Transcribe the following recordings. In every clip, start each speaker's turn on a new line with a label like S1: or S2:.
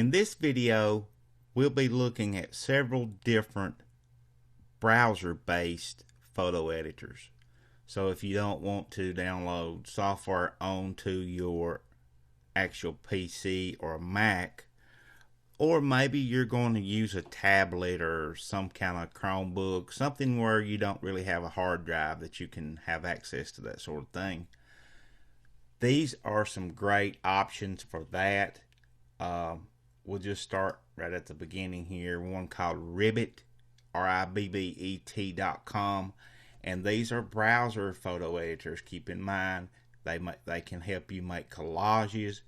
S1: In this video, we'll be looking at several different browser-based photo editors. So if you don't want to download software onto your actual PC or Mac, or maybe you're going to use a tablet or some kind of Chromebook, something where you don't really have a hard drive that you can have access to that sort of thing. These are some great options for that. We'll just start right at the beginning here. One called Ribbit, RIBBET.com, and these are browser photo editors. Keep in mind they can help you make collages,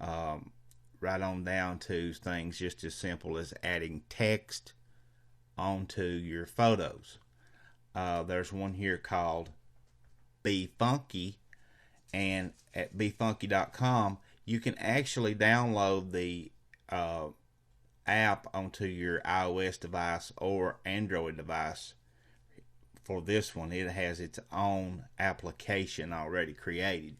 S1: right on down to things just as simple as adding text onto your photos. There's one here called Picmonkey, and at bfunky.com you can actually download the app onto your iOS device or Android device. For this one, it has its own application already created.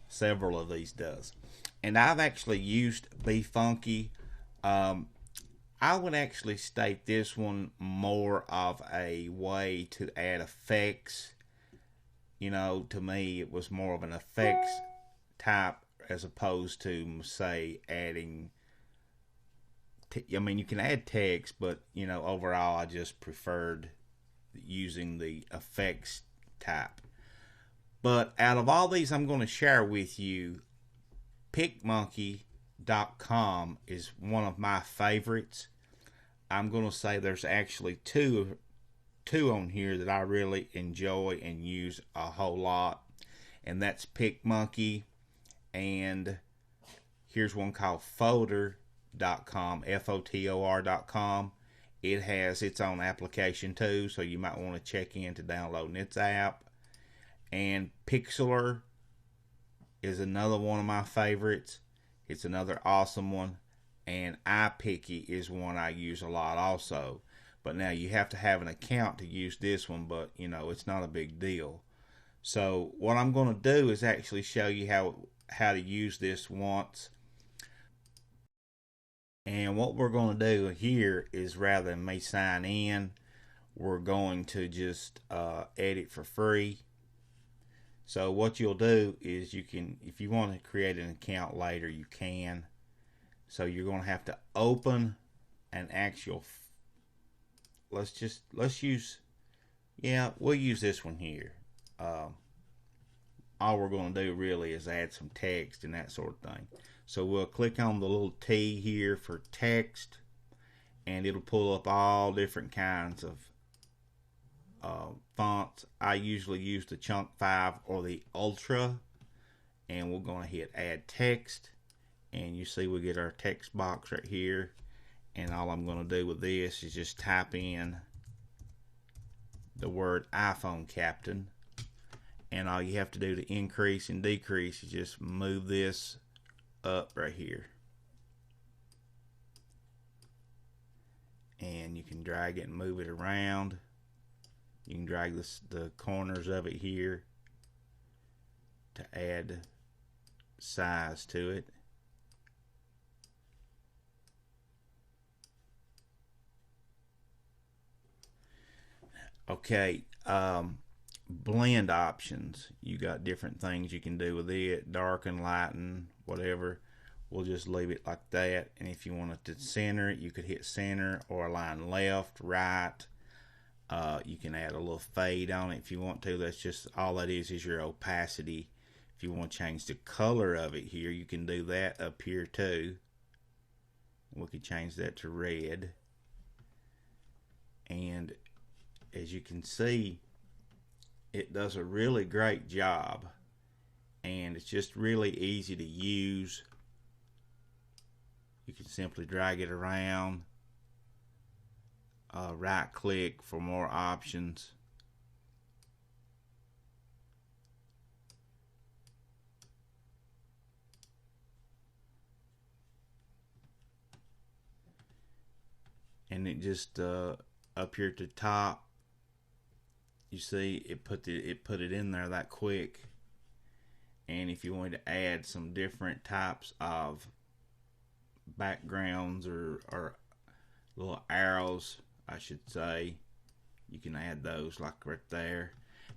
S1: Several of these does, and I've actually used Picmonkey. I would actually state this one more of a way to add effects. You know, to me, it was more of an effects type as opposed to, say, adding. I mean, you can add text, but you know, overall, I just preferred using the effects type. But out of all these I'm going to share with you, Picmonkey.com is one of my favorites. I'm going to say there's actually two on here that I really enjoy and use a whole lot, and that's Picmonkey, and here's one called Fotor.com, FOTOR.com. It has its own application too, so you might want to check into downloading its app. And Pixlr is another one of my favorites. It's another awesome one. And iPicky is one I use a lot also. But now you have to have an account to use this one, but you know, it's not a big deal. So what I'm going to do is actually show you how to use this once. And what we're going to do here is, rather than me sign in, we're going to just edit for free. So what you'll do is, you can, if you want to create an account later, you can. So you're going to have to open an actual, we'll use this one here. All we're going to do really is add some text and that sort of thing. So we'll click on the little T here for text, and it'll pull up all different kinds of fonts. I usually use the Chunk 5 or the Ultra, and we're going to hit add text, and you see we get our text box right here. And all I'm going to do with this is just type in the word iPhone Captain, and all you have to do to increase and decrease is just move this up right here, and you can drag it and move it around. You can drag the corners of it here to add size to it. Okay, blend options. You got different things you can do with it, darken, lighten, whatever. We'll just leave it like that. And if you wanted to center it, you could hit center or align left, right. You can add a little fade on it if you want to. That's just all that is your opacity. If you want to change the color of it here, you can do that up here too. We could change that to red. And as you can see, it does a really great job, and it's just really easy to use. You can simply drag it around, right click for more options, and it just up here at the top, you see it put it in there that quick. And if you wanted to add some different types of backgrounds or little arrows, I should say. You can add those like right there.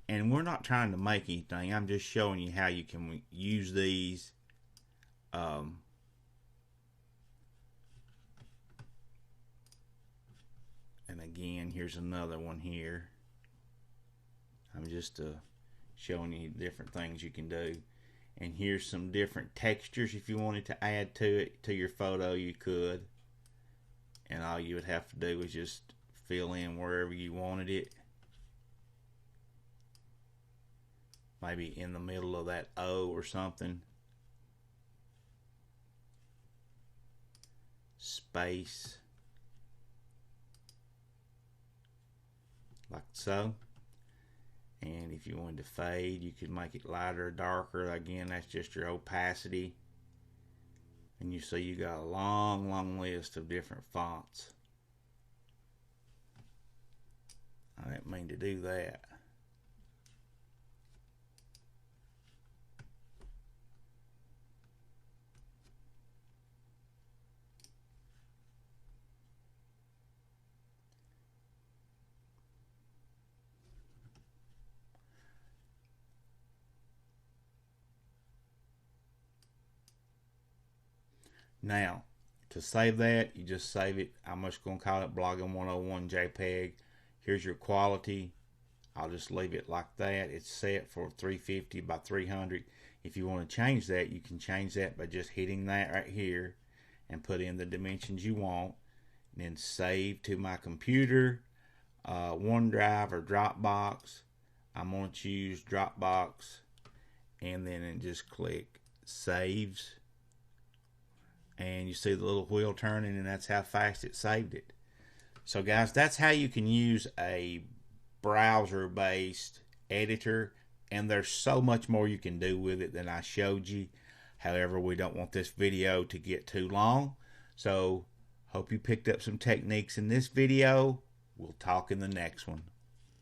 S1: And we're not trying to make anything. I'm just showing you how you can use these. And again, here's another one here. I'm just showing you different things you can do. And here's some different textures. If you wanted to add to it, to your photo, you could. And all you would have to do is just fill in wherever you wanted it. Maybe in the middle of that O or something. Space. Like so. And if you wanted to fade, you could make it lighter or darker. Again, that's just your opacity. And you see you got a long list of different fonts. I didn't mean to do that. Now, to save that, you just save it. I'm just going to call it Blogging 101 JPEG. Here's your quality. I'll just leave it like that. It's set for 350 by 300. If you want to change that, you can change that by just hitting that right here and put in the dimensions you want. And then save to my computer, OneDrive or Dropbox. I'm going to choose Dropbox. And then just click Saves. And you see the little wheel turning, and that's how fast it saved it. So guys, that's how you can use a browser-based editor, and there's so much more you can do with it than I showed you. However, we don't want this video to get too long, so hope you picked up some techniques in this video. We'll talk in the next one.